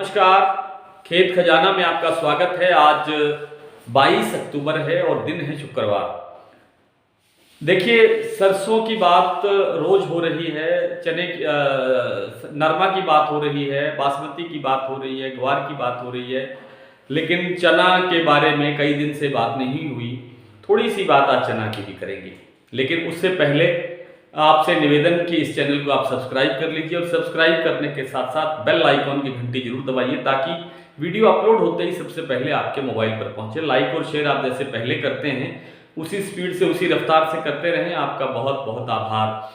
नमस्कार। खेत खजाना में आपका स्वागत है। आज 22 अक्टूबर है और दिन है शुक्रवार। देखिए, सरसों की बात रोज हो रही है, नरमा की बात हो रही है, बासमती की बात हो रही है, ग्वार की बात हो रही है, लेकिन चना के बारे में कई दिन से बात नहीं हुई। थोड़ी सी बात आज चना की भी करेंगे, लेकिन उससे पहले आपसे निवेदन कि इस चैनल को आप सब्सक्राइब कर लीजिए और सब्सक्राइब करने के साथ साथ बेल आइकॉन की घंटी जरूर दबाइए ताकि वीडियो अपलोड होते ही सबसे पहले आपके मोबाइल पर पहुंचे। लाइक और शेयर आप जैसे पहले करते हैं उसी स्पीड से, उसी रफ्तार से करते रहें। आपका बहुत बहुत आभार।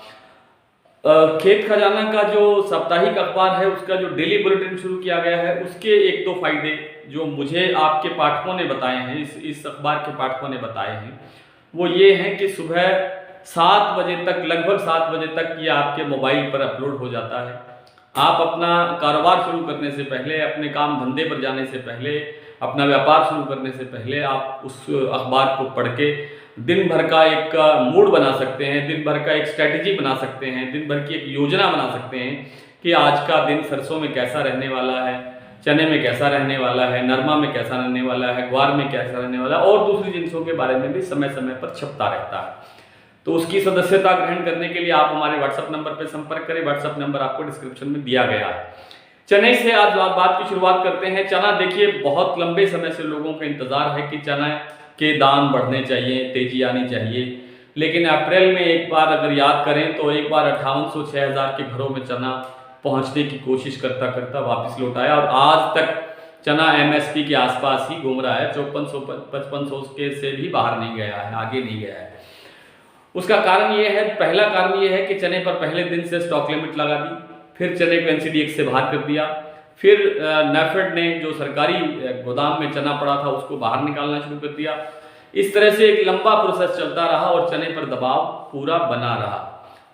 खेत खजाना का जो साप्ताहिक अखबार है, उसका जो डेली बुलेटिन शुरू किया गया है, उसके एक दो फायदे जो मुझे आपके पाठकों ने बताए हैं, इस अखबार के पाठकों ने बताए हैं, वो ये हैं कि सुबह 7 बजे तक, लगभग 7 बजे तक ये आपके मोबाइल पर अपलोड हो जाता है। आप अपना कारोबार शुरू करने से पहले, अपने काम धंधे पर जाने से पहले, अपना व्यापार शुरू करने से पहले आप उस अखबार को पढ़ के दिन भर का एक मूड बना सकते हैं, दिन भर का एक स्ट्रैटेजी बना सकते हैं, दिन भर की एक योजना बना सकते हैं कि आज का दिन सरसों में कैसा रहने वाला है, चने में कैसा रहने वाला है, नरमा में कैसा रहने वाला है, ग्वार में कैसा रहने वाला है, और दूसरी जिनसों के बारे में भी समय समय पर छपता रहता है। तो उसकी सदस्यता ग्रहण करने के लिए आप हमारे व्हाट्सएप नंबर पर संपर्क करें। व्हाट्सएप नंबर आपको डिस्क्रिप्शन में दिया गया है। चने से आज बात की शुरुआत करते हैं। चना, देखिए, बहुत लंबे समय से लोगों का इंतजार है कि चना के दाम बढ़ने चाहिए, तेजी आनी चाहिए, लेकिन अप्रैल में एक बार अगर याद करें तो एक बार 5800-6000 के घरों में चना पहुंचने की कोशिश करता करता वापस लौट आया और आज तक चना एमएसपी के आसपास ही घूम रहा है। 5400-5500 के से भी बाहर नहीं गया है, आगे नहीं गया है। उसका कारण ये है, पहला कारण ये है कि चने पर पहले दिन से स्टॉक लिमिट लगा दी, फिर चने को एनसीडीएक्स से बाहर कर दिया, फिर नेफेड ने जो सरकारी गोदाम में चना पड़ा था उसको बाहर निकालना शुरू कर दिया। इस तरह से एक लंबा प्रोसेस चलता रहा और चने पर दबाव पूरा बना रहा।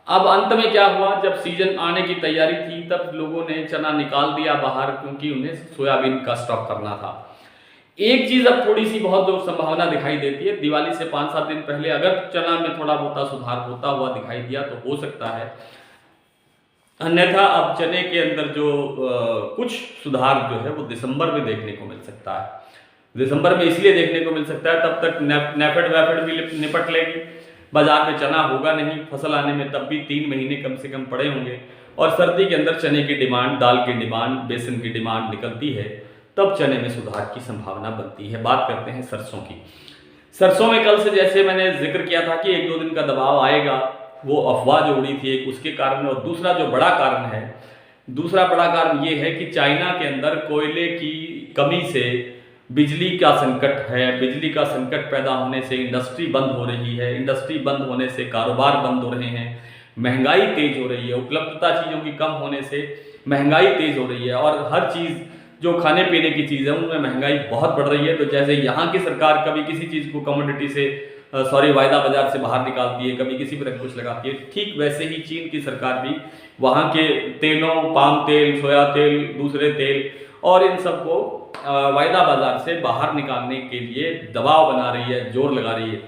अब अंत में क्या हुआ, जब सीजन आने की तैयारी थी तब लोगों ने चना निकाल दिया बाहर, क्योंकि उन्हें सोयाबीन का स्टॉक करना था। एक चीज अब थोड़ी सी बहुत जो संभावना दिखाई देती है, दिवाली से 5-7 दिन पहले अगर चना में थोड़ा बहुत सुधार होता हुआ दिखाई दिया तो हो सकता है, अन्यथा अब चने के अंदर जो कुछ सुधार जो है वो दिसंबर में देखने को मिल सकता है। दिसंबर में इसलिए देखने को मिल सकता है, तब तक नेफेड वेफेड भी निपट लेगी, बाजार में चना होगा नहीं, फसल आने में तब भी 3 महीने कम से कम पड़े होंगे, और सर्दी के अंदर चने की डिमांड, दाल की डिमांड, बेसन की डिमांड निकलती है, तब चने में सुधार की संभावना बनती है। बात करते हैं सरसों की। सरसों में कल से जैसे मैंने जिक्र किया था कि 1-2 दिन का दबाव आएगा, वो अफवाह जो उड़ी थी एक उसके कारण, और दूसरा जो बड़ा कारण है, दूसरा बड़ा कारण ये है कि चाइना के अंदर कोयले की कमी से बिजली का संकट है। बिजली का संकट पैदा होने से इंडस्ट्री बंद हो रही है, इंडस्ट्री बंद होने से कारोबार बंद हो रहे हैं, महंगाई तेज हो रही है, उपलब्धता चीज़ों की कम होने से महंगाई तेज हो रही है, और हर चीज़ जो खाने पीने की चीज़ है उनमें महंगाई बहुत बढ़ रही है। तो जैसे यहाँ की सरकार कभी किसी चीज़ को कमोडिटी से वायदा बाजार से बाहर निकालती है, कभी किसी पर अंकुश लगाती है, ठीक वैसे ही चीन की सरकार भी वहाँ के तेलों, पाम तेल, सोया तेल, दूसरे तेल और इन सबको वायदा बाजार से बाहर निकालने के लिए दबाव बना रही है, जोर लगा रही है।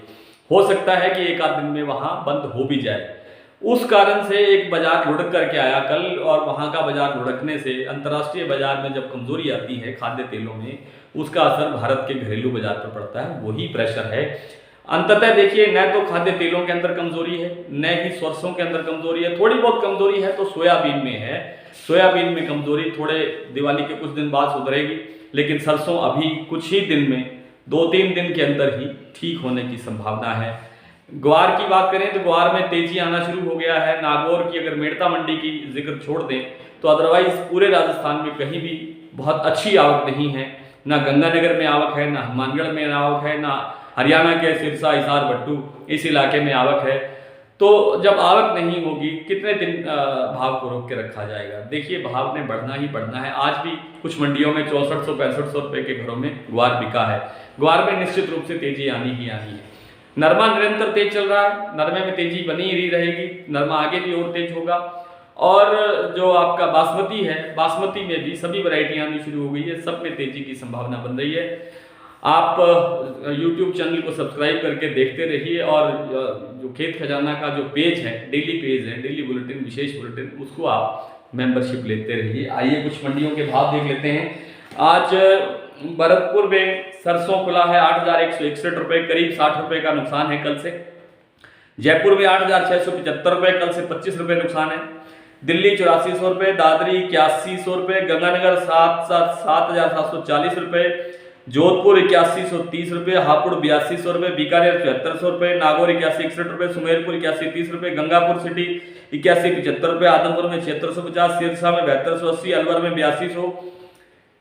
हो सकता है कि एक आध दिन में वहाँ बंद हो भी जाए। उस कारण से एक बाजार लुढ़क करके आया कल, और वहाँ का बाजार लुढ़कने से अंतर्राष्ट्रीय बाजार में जब कमजोरी आती है खाद्य तेलों में, उसका असर भारत के घरेलू बाजार पर पड़ता है, वही प्रेशर है। अंततः देखिए, न तो खाद्य तेलों के अंदर कमजोरी है, न ही सरसों के अंदर कमजोरी है, थोड़ी बहुत कमजोरी है तो सोयाबीन में है। सोयाबीन में कमजोरी थोड़े दिवाली के कुछ दिन बाद सुधरेगी, लेकिन सरसों अभी कुछ ही दिन में, 2-3 दिन के अंदर ही ठीक होने की संभावना है। ग्वार की बात करें तो ग्वार में तेजी आना शुरू हो गया है। नागौर की अगर मेड़ता मंडी की जिक्र छोड़ दें तो अदरवाइज पूरे राजस्थान में कहीं भी बहुत अच्छी आवक नहीं है। ना गंगानगर में आवक है, ना हनुमानगढ़ में आवक है, ना हरियाणा के सिरसा, हिसार, भट्टू इस इलाके में आवक है। तो जब आवक नहीं होगी, कितने दिन भाव को रोक के रखा जाएगा? देखिए, भाव ने बढ़ना ही बढ़ना है। आज भी कुछ मंडियों में 6400-6500 रुपये के घरों में ग्वार बिका है। ग्वार में निश्चित रूप से तेजी आनी ही आनी है। नरमा निरंतर तेज चल रहा है, नरमे में तेजी बनी ही रहेगी, नरमा आगे भी और तेज होगा। और जो आपका बासमती है, बासमती में भी सभी वैरायटियां आनी शुरू हो गई है, सब में तेजी की संभावना बन रही है। आप YouTube चैनल को सब्सक्राइब करके देखते रहिए, और जो खेत खजाना का जो पेज है, डेली पेज है, डेली बुलेटिन, विशेष बुलेटिन, उसको आप मेंबरशिप लेते रहिए। आइए कुछ मंडियों के भाव देख लेते हैं। आज भरतपुर में सरसों खुला है 8,161 रुपये, करीब 60 रुपये का नुकसान है कल से। जयपुर में 8,675 रुपये, कल से 25 रुपये नुकसान है। दिल्ली 8400 रुपये, दादरी 8100 रुपये, गंगानगर 7,740 रुपये, जोधपुर 8130 रुपये, हापुड़ 8200 रुपये, बीकानेर 7400 रुपये, नागौर 8161 रुपये, सुमेरपुर 8130 रुपये, गंगापुर सिटी 8175 रुपये, आदमपुर में 7650, सिरसा में 7280, अलवर में 8200,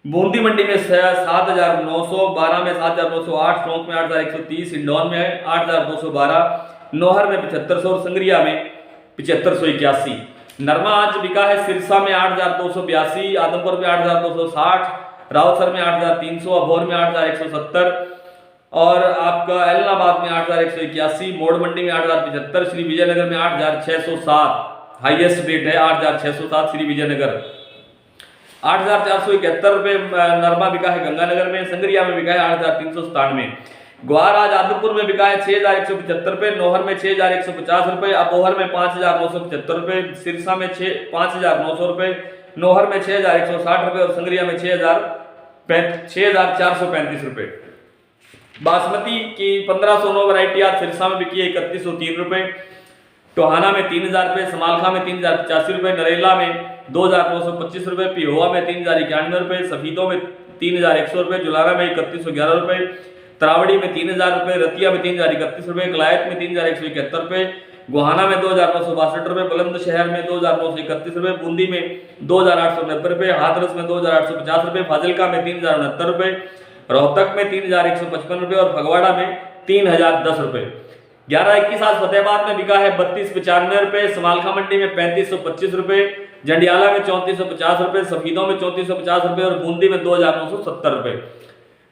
बूंदी मंडी में 7,900, बारा में 7,908, टोंक में 8,130, इंदौर में 8,212, नौहर में 7500 और संग्रिया में 7581। नरमा आज बिका है सिरसा में 8,282, आदमपुर में 8,260, रावतसर में 8,300, अबोहर में 8,170 और आपका एलनाबाद में 8,181, मोड़ मंडी में 8,075, श्री विजयनगर में 8,607, हाईएस्ट रेट है 8,607 श्री विजयनगर। 8,471 रुपये नरमा बिका है गंगानगर में, संग्रिया में बिका है 8,397। ग्वार आज आदमपुर में बिका है 6,175 रुपये, नौहर में 6,150 रुपये, अबोहर में 5,975 रुपये, सिरसा में 5,900 रुपये, नौहर में 6,160 रुपये और संग्रिया में 6,435 रुपये। बासमती की 1509 वैरायटी आज सिरसा में बिकी है 3,103 रुपये, टोहाना में 3,000 रुपये, समालखा में 3,085 रुपये, नरेला में 2,925 रुपये, पिहोवा में 3,091 रुपये, सफीदों में 3,100 रुपये, जुलाना में 3,111 रुपये, तरावड़ी में 3,000 रुपये, रतिया में 3,031 रुपये, कलायत में 3,171 रुपये, गोहाना में 2,962 रुपये, बुलंदशहर में 2,931 रुपये, बूंदी में 2,890 रुपये, हाथरस में 2,850 रुपये, फाजिलका में 3,069 रुपये, रोहतक में 3,155 रुपये और फगवाड़ा में 3,010 रुपये। 11-21 आज फतेहाबाद में बिका है 3295 रुपये, समालखा मंडी में 3525 रुपये, जंडियाला में 3450 रुपये, सफीदों में 3450 रुपये और बूंदी में 2,970 रुपये।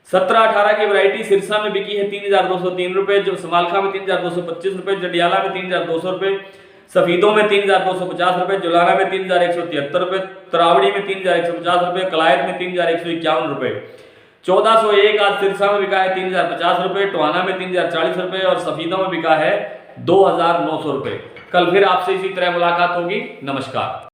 17-18 की वैरायटी सिरसा में बिकी है 3,203 रुपये, जो समालखा में 3,225 रुपये, जंडियाला में 3,200 रुपये, सफीदों में 3,250 रुपये, जुलाना में 3,173 रुपये, तरावड़ी में 3,150 रुपये, कलायत में 3,151 रुपये। 1401 आज सिरसा में बिका है 3,050 रुपये, टोहाना में 3,040 रुपये और सफीदों में बिका है 2,900 रुपये। कल फिर आपसे इसी तरह मुलाकात होगी। नमस्कार।